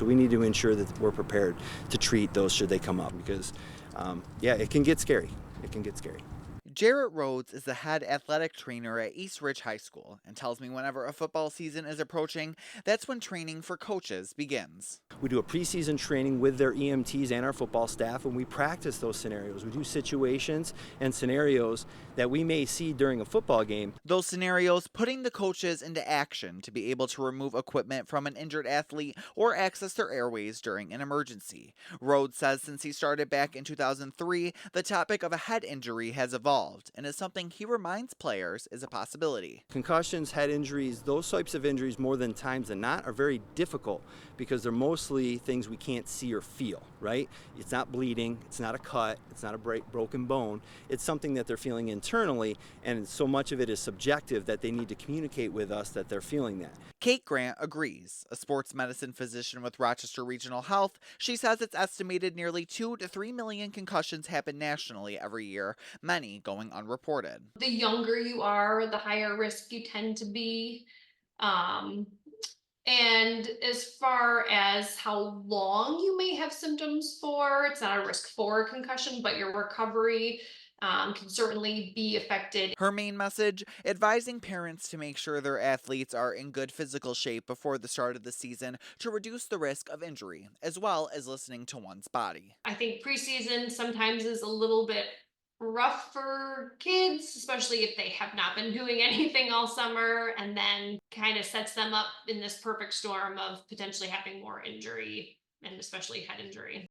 So we need to ensure that we're prepared to treat those should they come up because, yeah, it can get scary. It can get scary. Jarrett Rhodes is the head athletic trainer at East Ridge High School and tells me whenever a football season is approaching, that's when training for coaches begins. We do a preseason training with their EMTs and our football staff, and we practice those scenarios. We do situations and scenarios that we may see during a football game. Those scenarios putting the coaches into action to be able to remove equipment from an injured athlete or access their airways during an emergency. Rhodes says since he started back in 2003, the topic of a head injury has evolved and is something he reminds players is a possibility. Concussions, head injuries, those types of injuries more than times than not are very difficult because they're mostly things we can't see or feel, right? It's not bleeding, it's not a cut, it's not a broken bone. It's something that they're feeling internally, and so much of it is subjective that they need to communicate with us that they're feeling that. Kate Grant agrees. A sports medicine physician with Rochester Regional Health, she says it's estimated nearly 2 to 3 million concussions happen nationally every year, many going unreported. The younger you are, the higher risk you tend to be. Um, and as far as how long you may have symptoms for, it's not a risk for concussion, but your recovery can certainly be affected. Her main message, advising parents to make sure their athletes are in good physical shape before the start of the season to reduce the risk of injury, as well as listening to one's body. I think preseason sometimes is a little bit rough for kids, especially if they have not been doing anything all summer, and then kind of sets them up in this perfect storm of potentially having more injury and especially head injury.